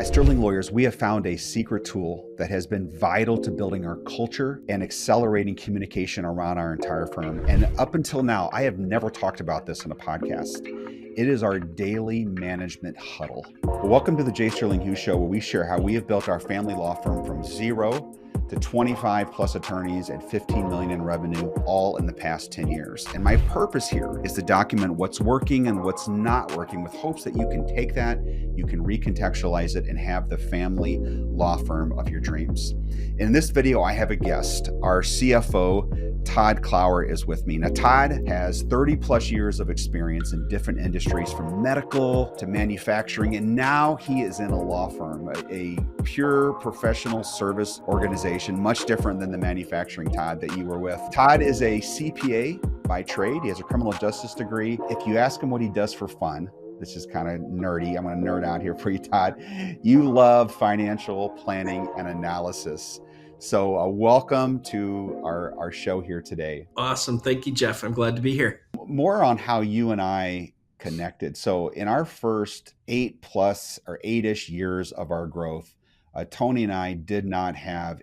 At Sterling Lawyers, we have found a secret tool that has been vital to building our culture and accelerating communication around our entire firm. And up until now, I have never talked about this in a podcast. It is our daily management huddle. Well, welcome to the J. Sterling Hughes Show, where we share how we have built our family law firm from zero to 25 plus attorneys and 15 million in revenue, all in the past 10 years. And my purpose here is to document what's working and what's not working, with hopes that you can take that, you can recontextualize it, and have the family law firm of your dreams. In this video, I have a guest. Our CFO, Todd Clauer, is with me. Now, Todd has 30 plus years of experience in different industries, from medical to manufacturing, and now he is in a law firm, a pure professional service organization, much different than the manufacturing Todd that you were with. Todd is a CPA by trade. He has a criminal justice degree. If you ask him what he does for fun, this is kind of nerdy. I'm going to nerd out here for you, Todd. You love financial planning and analysis. So welcome to our show here today. Awesome. Thank you, Jeff. I'm glad to be here. More on how you and I connected. So in our first 8-ish years of our growth, Tony and I did not have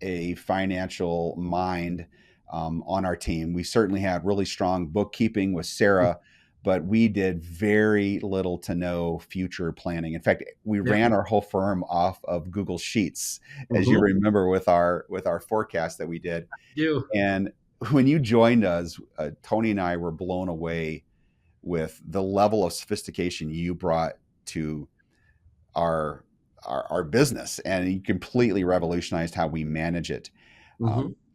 a financial mind on our team. We certainly had really strong bookkeeping with Sarah, but we did very little to no future planning. In fact, we ran our whole firm off of Google Sheets, as you remember, with our forecast that we did. And when you joined us, Tony and I were blown away with the level of sophistication you brought to our business, and you completely revolutionized how we manage it.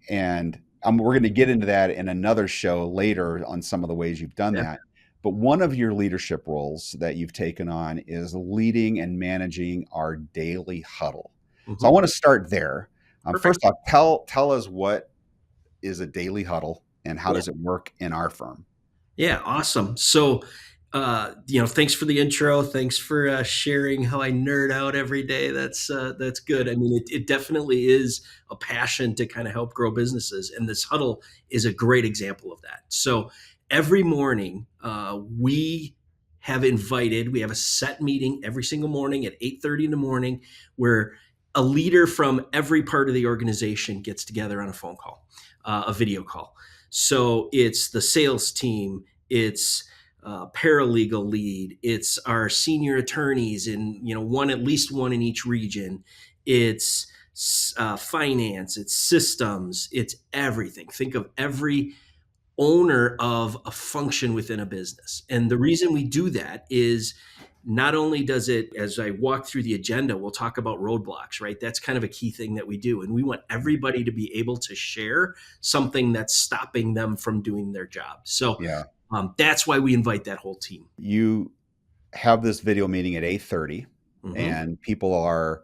And we're going to get into that in another show later on some of the ways you've done that. But one of your leadership roles that you've taken on is leading and managing our daily huddle. So I want to start there. First off, tell us what is a daily huddle and how does it work in our firm? Yeah, awesome. So, thanks for the intro. Thanks for sharing how I nerd out every day. That's good. I mean, it definitely is a passion to kind of help grow businesses, and this huddle is a great example of that. So every morning, we have a set meeting every single morning at 8:30 in the morning, where a leader from every part of the organization gets together on a phone call, a video call. So it's the sales team, it's paralegal lead, it's our senior attorneys, in at least one in each region. It's finance, it's systems, it's everything. Think of every owner of a function within a business. And the reason we do that is, not only does it, as I walk through the agenda, we'll talk about roadblocks, right? That's kind of a key thing that we do. And we want everybody to be able to share something that's stopping them from doing their job. So that's why we invite that whole team. You have this video meeting at 8:30, and people are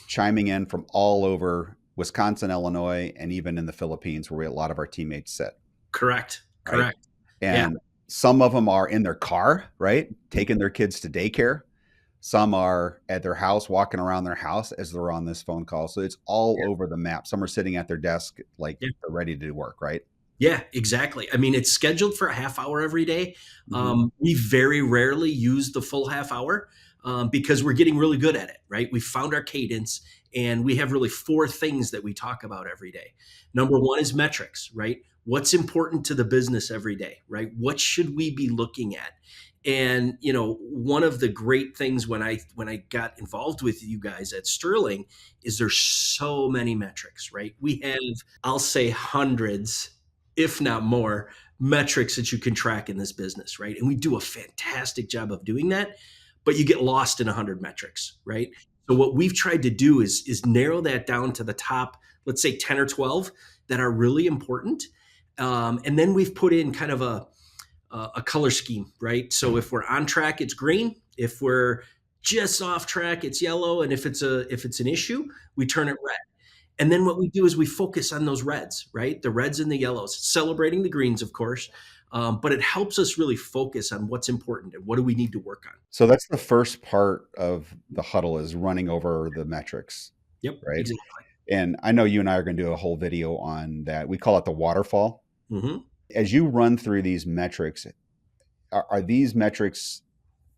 chiming in from all over Wisconsin, Illinois, and even in the Philippines, where a lot of our teammates sit. Correct. And some of them are in their car, right, taking their kids to daycare. Some are at their house, walking around their house as they're on this phone call. So it's all over the map. Some are sitting at their desk like they're ready to do work, right? Yeah, exactly. I mean, it's scheduled for a half hour every day. We very rarely use the full half hour because we're getting really good at it, right? We found our cadence, and we have really 4 things that we talk about every day. Number 1 is metrics, right? What's important to the business every day, right? What should we be looking at? And, one of the great things when I got involved with you guys at Sterling is there's so many metrics, right? We have, I'll say, hundreds, if not more, metrics that you can track in this business, right? And we do a fantastic job of doing that, but you get lost in 100 metrics, right? So what we've tried to do is narrow that down to the top, let's say 10 or 12 that are really important. And then we've put in kind of a color scheme, right? So if we're on track, it's green. If we're just off track, it's yellow. And if it's an issue, we turn it red. And then what we do is we focus on those reds, right? The reds and the yellows, celebrating the greens, of course. But it helps us really focus on what's important and what do we need to work on. So that's the first part of the huddle, is running over the metrics. Yep. Right. Exactly. And I know you and I are going to do a whole video on that. We call it the waterfall. As you run through these metrics, are these metrics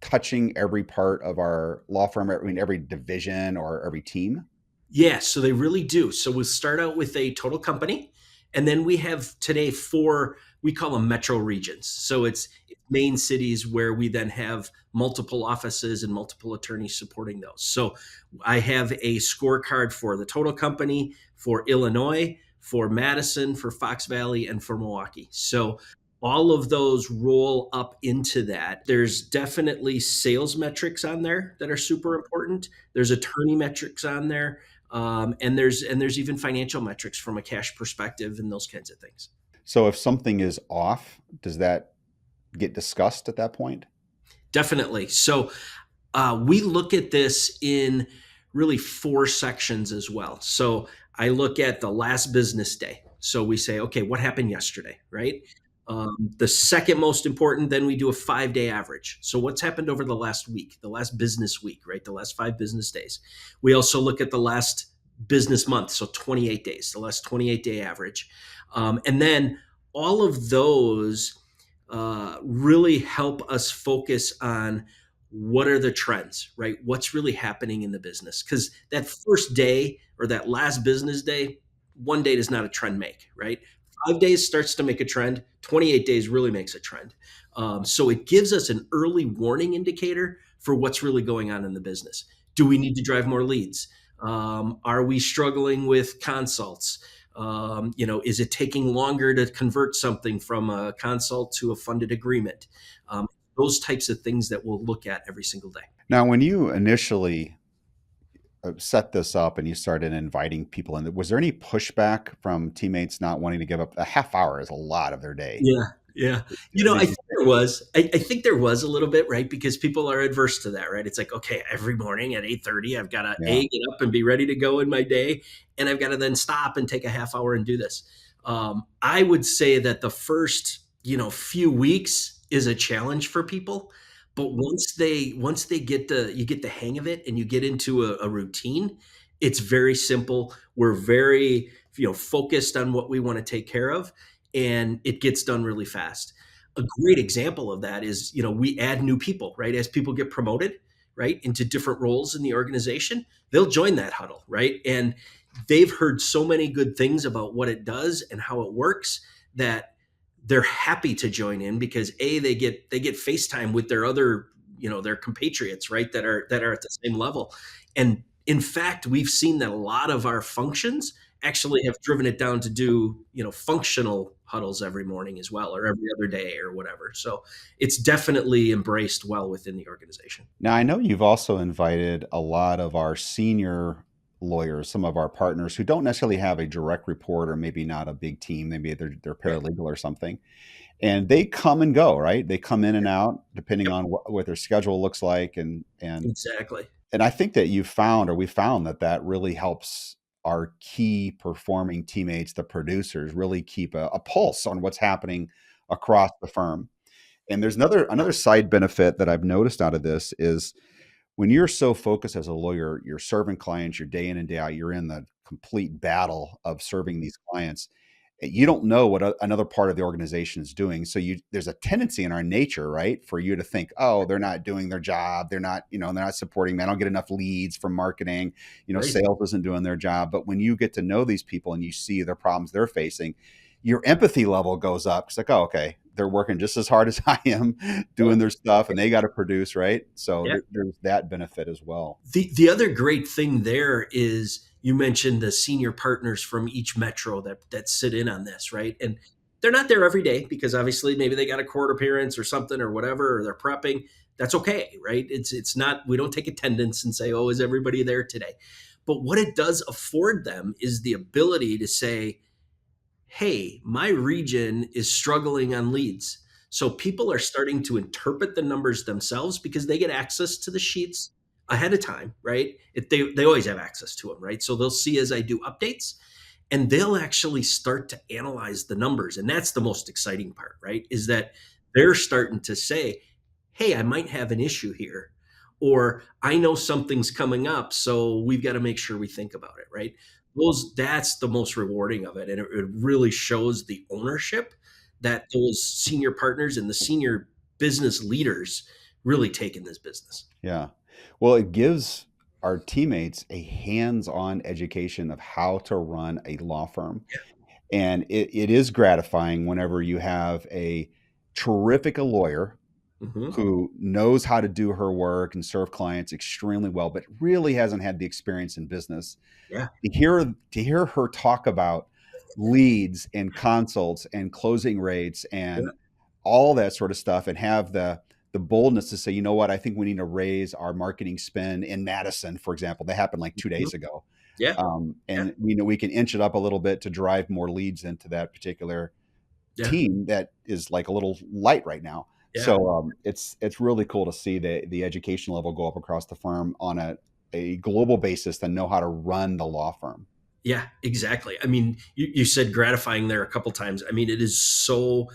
touching every part of our law firm, I mean, every division or every team? Yeah, so they really do. So we'll start out with a total company, and then we have today four, we call them metro regions. So it's main cities where we then have multiple offices and multiple attorneys supporting those. So I have a scorecard for the total company, for Illinois, for Madison, for Fox Valley, and for Milwaukee. So all of those roll up into that. There's definitely sales metrics on there that are super important. There's attorney metrics on there, and there's even financial metrics from a cash perspective and those kinds of things. So if something is off, does that get discussed at that point? Definitely. So we look at this in really four sections as well. So I look at the last business day. So we say, okay, what happened yesterday, right? The second most important, then we do a 5 day average. So what's happened over the last week, the last business week, right? The last 5 business days. We also look at the last business month, so 28 days, the last 28-day average. And then all of those really help us focus on what are the trends, right? What's really happening in the business? Because that first day or that last business day, one day does not a trend make, right? 5 days starts to make a trend. 28 days really makes a trend. So it gives us an early warning indicator for what's really going on in the business. Do we need to drive more leads? Are we struggling with consults? Is it taking longer to convert something from a consult to a funded agreement? Those types of things that we'll look at every single day. Now, when you initially set this up and you started inviting people in, was there any pushback from teammates not wanting to give up? A half hour is a lot of their day. Yeah, yeah. I Did you think there was. I think there was a little bit, right? Because people are adverse to that, right? It's like, okay, every morning at 8:30, I've got to Yeah. get up and be ready to go in my day, and I've got to then stop and take a half hour and do this. I would say that the first, few weeks is a challenge for people, but once they get the hang of it and you get into a routine, it's very simple. We're very focused on what we want to take care of, and it gets done really fast. A great example of that is, we add new people, right? As people get promoted, right, into different roles in the organization, they'll join that huddle, right? And they've heard so many good things about what it does and how it works that they're happy to join in because they get FaceTime with their other, their compatriots, right, that are at the same level. And in fact, we've seen that a lot of our functions actually have driven it down to do, functional huddles every morning as well, or every other day or whatever. So it's definitely embraced well within the organization. Now, I know you've also invited a lot of our senior lawyers, some of our partners who don't necessarily have a direct report or maybe not a big team. Maybe they're Yeah. paralegal or something. And they come and go, right? They come in and out depending Yep. on what their schedule looks like. Exactly. And I think that you found, or we found, that that really helps our key performing teammates, the producers, really keep a pulse on what's happening across the firm. And there's another side benefit that I've noticed out of this is when you're so focused as a lawyer, you're serving clients, you're day in and day out, you're in the complete battle of serving these clients. You don't know what another part of the organization is doing. So there's a tendency in our nature, right, for you to think, oh, they're not doing their job. They're not, they're not supporting me. I don't get enough leads from marketing. Right. Sales isn't doing their job. But when you get to know these people and you see their problems they're facing, your empathy level goes up. It's like, oh, okay, they're working just as hard as I am doing their stuff and they got to produce, right? So Yeah. there's that benefit as well. The other great thing there is you mentioned the senior partners from each metro that sit in on this, right? And they're not there every day because obviously maybe they got a court appearance or something or whatever, or they're prepping. That's okay, right? It's not, we don't take attendance and say, oh, is everybody there today? But what it does afford them is the ability to say, hey, my region is struggling on leads. So people are starting to interpret the numbers themselves because they get access to the sheets ahead of time, right? They always have access to them, right? So they'll see as I do updates and they'll actually start to analyze the numbers. And that's the most exciting part, right? Is that they're starting to say, hey, I might have an issue here, or I know something's coming up. So we've got to make sure we think about it, right? That's the most rewarding of it. And it really shows the ownership that those senior partners and the senior business leaders really taken this business. Yeah. Well, it gives our teammates a hands-on education of how to run a law firm. And it is gratifying whenever you have a terrific lawyer Hmm. who knows how to do her work and serve clients extremely well, but really hasn't had the experience in business. Yeah. To hear her talk about leads and consults and closing rates Yeah. and all that sort of stuff, and have the boldness to say, you know what, I think we need to raise our marketing spend in Madison, for example. That happened like 2 days Mhm. ago. Yeah. Yeah. And we know we can inch it up a little bit to drive more leads into that particular Yeah. team that is like a little light right now. Yeah. So it's really cool to see the education level go up across the firm on a global basis and know how to run the law firm. Yeah, exactly. I mean, you said gratifying there a couple times. I mean, it is so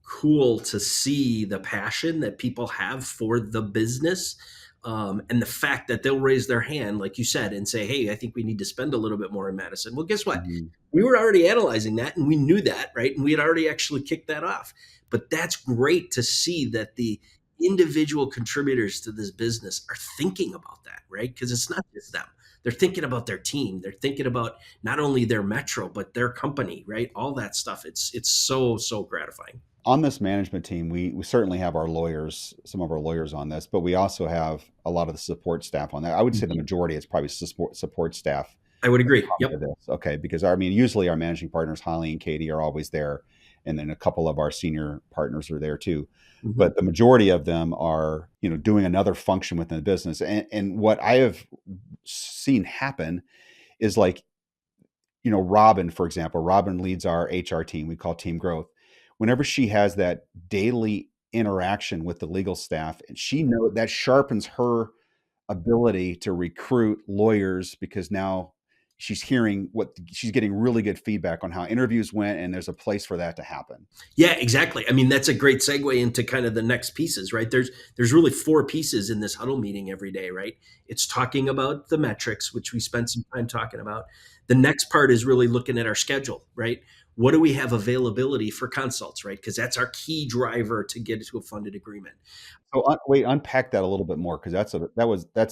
cool to see the passion that people have for the business. And the fact that they'll raise their hand, like you said, and say, "Hey, I think we need to spend a little bit more in Madison." Well, guess what? Mhm. We were already analyzing that, and we knew that, right? And we had already actually kicked that off. But that's great to see that the individual contributors to this business are thinking about that, right? Because it's not just them. They're thinking about their team. They're thinking about not only their metro, but their company, right? All that stuff. It's so gratifying. On this management team, we certainly have our lawyers, some of our lawyers on this, but we also have a lot of the support staff on there. I would say the Mhm. majority is probably support staff I would that agree. come to Yep. this. Okay, because I mean, usually our managing partners, Holly and Katie, are always there, and then a couple of our senior partners are there too. Mhm. But the majority of them are, doing another function within the business. And what I have seen happen is like, Robin, for example, Robin leads our HR team. We call team growth. Whenever she has that daily interaction with the legal staff, and she know that sharpens her ability to recruit lawyers, because now she's getting really good feedback on how interviews went, and there's a place for that to happen. Yeah, exactly. I mean, that's a great segue into kind of the next pieces, right? There's really four pieces in this huddle meeting every day, right? It's talking about the metrics, which we spent some time talking about. The next part is really looking at our schedule, right? What do we have availability for consults, right? Because that's our key driver to get to a funded agreement. So, wait, unpack that a little bit more, because that's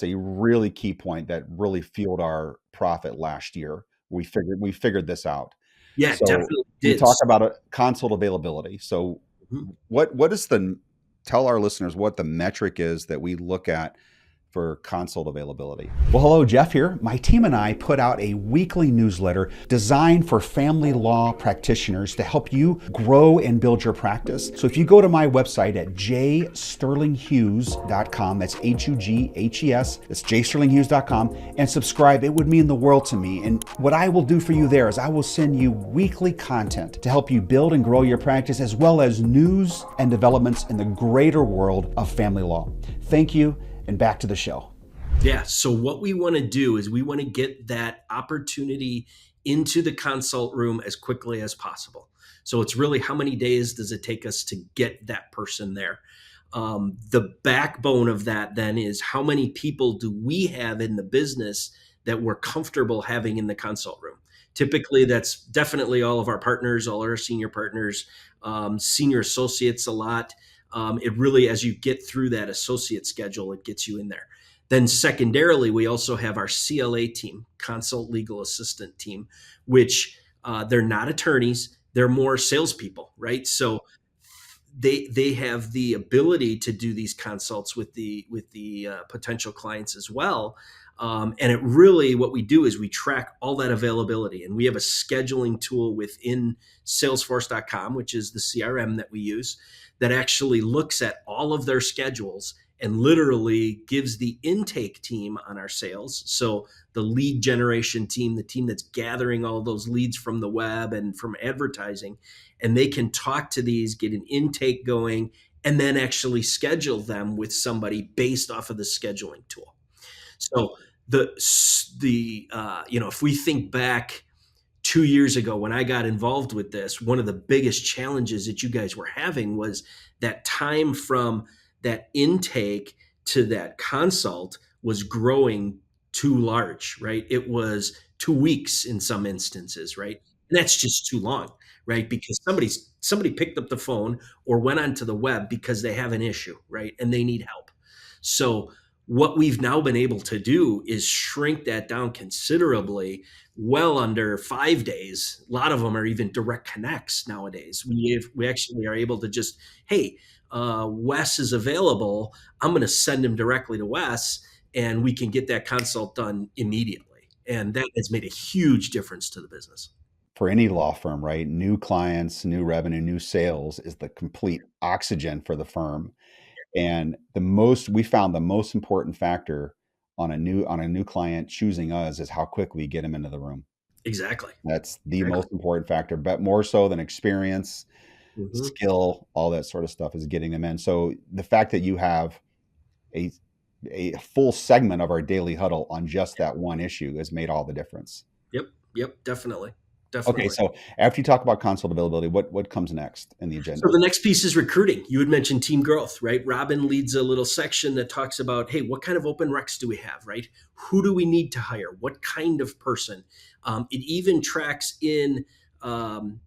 a really key point that really fueled our profit last year. We figured this out. Yeah, So definitely you did. talk about a console availability. So Mhm. what is tell our listeners what the metric is that we look at for consult availability? Well, hello, Jeff here. My team and I put out a weekly newsletter designed for family law practitioners to help you grow and build your practice. So if you go to my website at jsterlinghughes.com, that's Hughes, that's jsterlinghughes.com, and subscribe, it would mean the world to me. And what I will do for you there is I will send you weekly content to help you build and grow your practice, as well as news and developments in the greater world of family law. Thank you, and back to the show. Yeah. So what we want to do is we want to get that opportunity into the consult room as quickly as possible. So it's really how many days does it take us to get that person there? The backbone of that then is how many people do we have in the business that we're comfortable having in the consult room? Typically, that's definitely all of our partners, all our senior partners, senior associates a lot. It really, as you get through that associate schedule, it gets you in there. Then, secondarily, we also have our CLA team, consult legal assistant team, which they're not attorneys; they're more salespeople, right? So they have the ability to do these consults with the potential clients as well. And it really, what we do is we track all that availability, and we have a scheduling tool within Salesforce.com, which is the CRM that we use, that actually looks at all of their schedules and literally gives the intake team on our sales. So the lead generation team, the team that's gathering all those leads from the web and from advertising, and they can talk to these, get an intake going, and then actually schedule them with somebody based off of the scheduling tool. So if we think back 2 years ago when I got involved with this, one of the biggest challenges that you guys were having was that time from that intake to that consult was growing too large, right? It was 2 weeks in some instances, right? And that's just too long, right? Because somebody picked up the phone or went onto the web because they have an issue, right? And they need help. So what we've now been able to do is shrink that down considerably, well under 5 days. A lot of them are even direct connects nowadays. We actually are able to just, hey, Wes is available. I'm going to send him directly to Wes, and we can get that consult done immediately. And that has made a huge difference to the business. For any law firm, right? New clients, new revenue, new sales is the complete oxygen for the firm. And we found the most important factor on a new client choosing us is how quick we get them into the room. Exactly. That's the Exactly. most important factor, but more so than experience, Hmm. skill, all that sort of stuff is getting them in. So the fact that you have a a full segment of our daily huddle on just that one issue has made all the difference. Yep. Yep. Definitely. Okay, Definitely. so after you talk about console availability, what comes next in the So agenda? the next piece is recruiting. You had mentioned team growth, right? Robin leads a little section that talks about, hey, what kind of open recs do we have, right? Who do we need to hire? What kind of person? It even tracks in, um,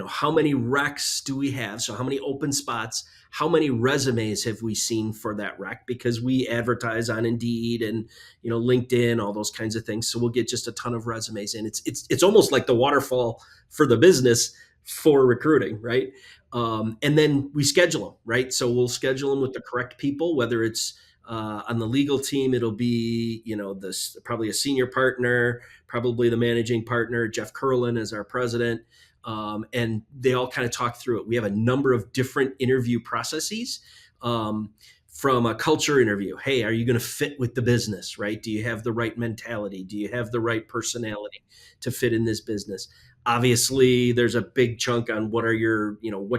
how many recs do we have? So how many open spots? How many resumes have we seen for that rec? Because we advertise on Indeed and LinkedIn, all those kinds of things. So we'll get just a ton of resumes in. It's almost like the waterfall for the business for recruiting, right? And then we schedule them, right? So we'll schedule them with the correct people, whether it's on the legal team, it'll be, this probably a senior partner, probably the managing partner. Jeff Curlin is our president. And they all kind of talk through it. We have a number of different interview processes. From a culture interview, hey, are you going to fit with the business, right? Do you have the right mentality? Do you have the right personality to fit in this business? Obviously there's a big chunk on what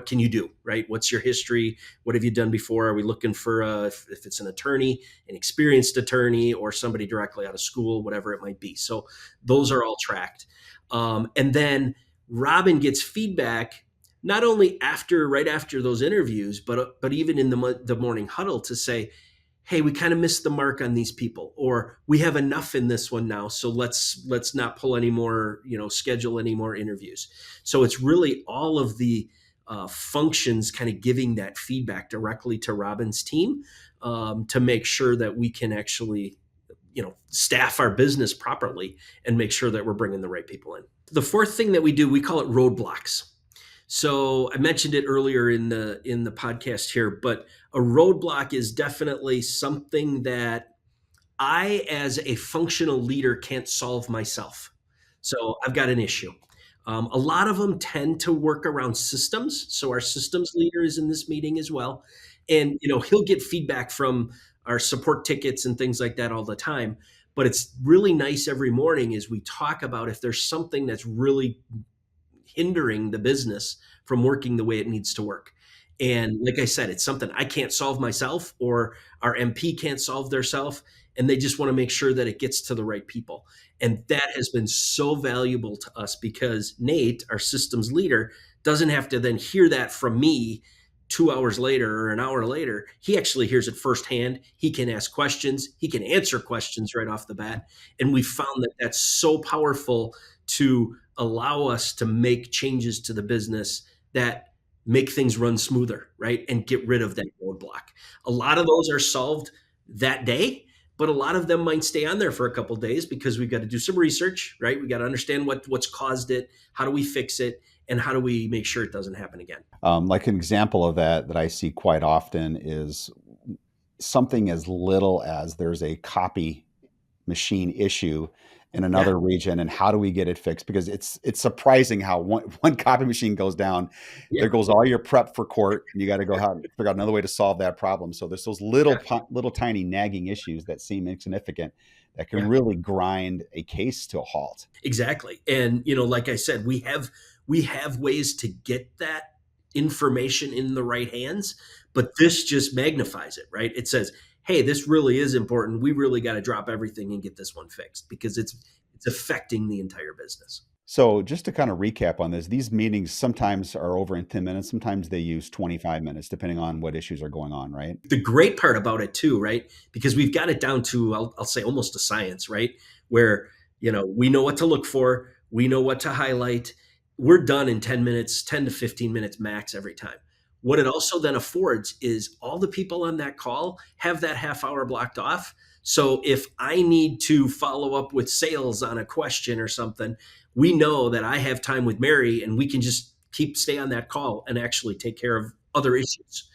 can you do, right? What's your history? What have you done before? Are we looking for if it's an attorney, an experienced attorney, or somebody directly out of school, whatever it might be. So those are all tracked. And then Robin gets feedback not only right after those interviews, but even in the morning huddle to say, hey, we kind of missed the mark on these people, or we have enough in this one now, so let's not pull any more, schedule any more interviews. So it's really all of the functions kind of giving that feedback directly to Robin's team, to make sure that we can actually staff our business properly and make sure that we're bringing the right people in. The fourth thing that we do, we call it roadblocks. So I mentioned it earlier in the podcast here, but a roadblock is definitely something that I, as a functional leader, can't solve myself. So I've got an issue. A lot of them tend to work around systems. So our systems leader is in this meeting as well, and he'll get feedback from our support tickets and things like that all the time. But it's really nice every morning as we talk about if there's something that's really hindering the business from working the way it needs to work. And like I said, it's something I can't solve myself, or our MP can't solve theirself, and they just want to make sure that it gets to the right people. And that has been so valuable to us because Nate, our systems leader, doesn't have to then hear that from me 2 hours later or an hour later. He actually hears it firsthand. He can ask questions. He can answer questions right off the bat. And we found that that's so powerful to allow us to make changes to the business that make things run smoother, right? And get rid of that roadblock. A lot of those are solved that day, but a lot of them might stay on there for a couple of days because we've got to do some research, right? We got to understand what's caused it, how do we fix it, and how do we make sure it doesn't happen again. Like an example of that I see quite often is something as little as there's a copy machine issue in Yeah, another region, and how do we get it fixed? Because it's surprising how one copy machine goes down, yeah, there goes all your prep for court, and you got to go out and figure out another way to solve that problem. So there's those yeah, little tiny nagging issues that seem insignificant that can yeah. really grind a case to a halt. Exactly. And like I said, we have ways to get that information in the right hands, but this just magnifies it, right? It says, "Hey, this really is important. We really got to drop everything and get this one fixed because it's affecting the entire business." So just to kind of recap on this, these meetings sometimes are over in 10 minutes, sometimes they use 25 minutes, depending on what issues are going on, right? The great part about it too, right? Because we've got it down to I'll say almost a science, right? Where we know what to look for, we know what to highlight. We're done in 10 minutes, 10 to 15 minutes max every time. What it also then affords is all the people on that call have that half hour blocked off. So if I need to follow up with sales on a question or something, we know that I have time with Mary and we can just stay on that call and actually take care of other issues.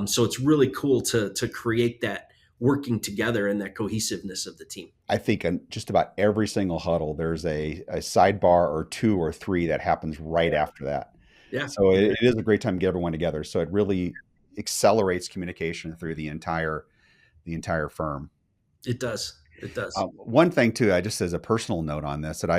So it's really cool to create that working together and that cohesiveness of the team. I think in just about every single huddle, there's a sidebar or two or three that happens right Yeah. after that. Yeah. So Yeah. it is a great time to get everyone together. So it really accelerates communication through the entire firm. It does. It does. One thing too, I just as a personal note on this that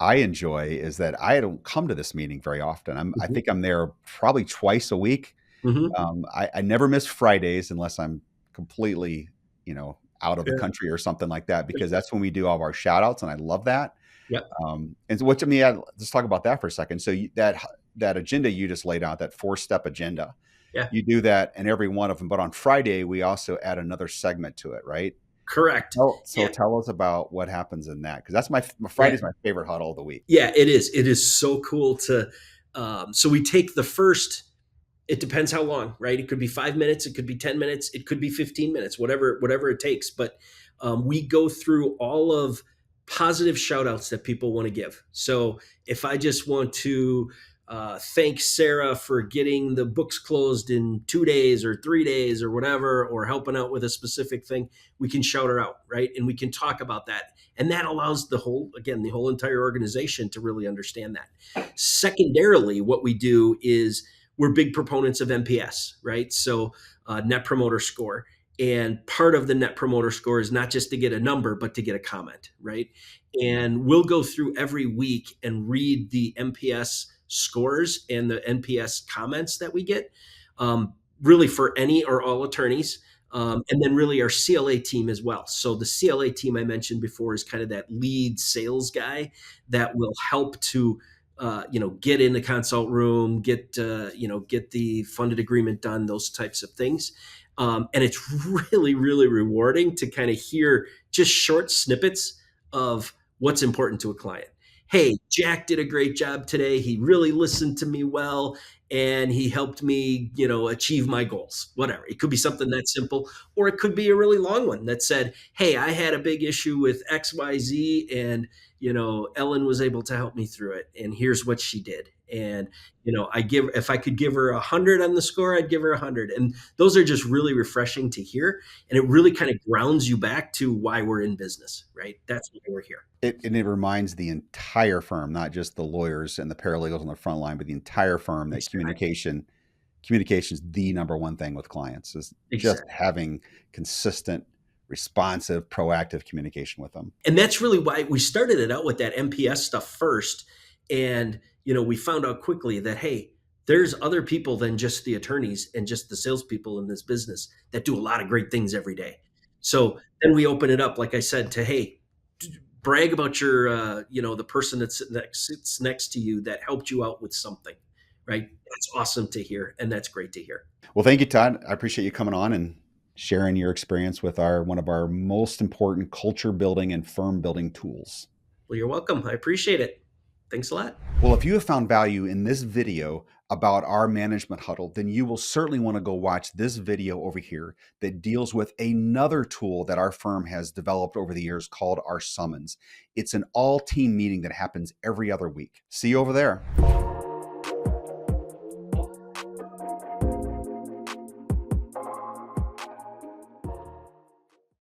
I enjoy is that I don't come to this meeting very often. I Mhm. think I'm there probably twice a week. Mhm. I never miss Fridays unless I'm completely, out of the Yeah. country or something like that, because that's when we do all of our shout outs. And I love that. Yep. And so what to me, let's talk about that for a second. So that agenda you just laid out, that 4-step agenda, Yeah. you do that in every one of them. But on Friday, we also add another segment to it, right? Correct. So Yeah. tell us about what happens in that, because that's my Yeah. Friday's my favorite huddle of the week. Yeah. It is. It is so cool to. So we take the first. It depends how long, right? It could be 5 minutes, it could be 10 minutes, it could be 15 minutes, whatever it takes. But we go through all of positive shout outs that people want to give. So if I just want to thank Sarah for getting the books closed in 2 days or 3 days or whatever, or helping out with a specific thing, we can shout her out, right? And we can talk about that. And that allows the whole entire organization to really understand that. Secondarily, what we do is we're big proponents of NPS, right? So Net Promoter Score. And part of the Net Promoter Score is not just to get a number, but to get a comment, right? And we'll go through every week and read the NPS scores and the NPS comments that we get, really for any or all attorneys. And then really our CLA team as well. So the CLA team I mentioned before is kind of that lead sales guy that will help to get in the consult room, get the funded agreement done, those types of things. And it's really, really rewarding to kind of hear just short snippets of what's important to a client. Hey, Jack did a great job today. He really listened to me well, and he helped me, achieve my goals. Whatever. It could be something that simple, or it could be a really long one that said, "Hey, I had a big issue with XYZ, and Ellen was able to help me through it, and here's what she did." And if I could give her 100 on the score, I'd give her 100. And those are just really refreshing to hear, and it really kind of grounds you back to why we're in business, right? That's why we're here. And it reminds the entire firm, not just the lawyers and the paralegals on the front line, but the entire firm, that Exactly. communication is the number one thing with clients, is just Exactly. having consistent, responsive, proactive communication with them. And that's really why we started it out with that MPS stuff first. And, we found out quickly that, hey, there's other people than just the attorneys and just the salespeople in this business that do a lot of great things every day. So then we open it up, like I said, to, hey, brag about your, the person that sits next to you that helped you out with something, right? That's awesome to hear. And that's great to hear. Well, thank you, Todd. I appreciate you coming on and sharing your experience with one of our most important culture building and firm building tools. Well, you're welcome. I appreciate it. Thanks a lot. Well, if you have found value in this video about our management huddle, then you will certainly want to go watch this video over here that deals with another tool that our firm has developed over the years called our summons. It's an all team meeting that happens every other week. See you over there.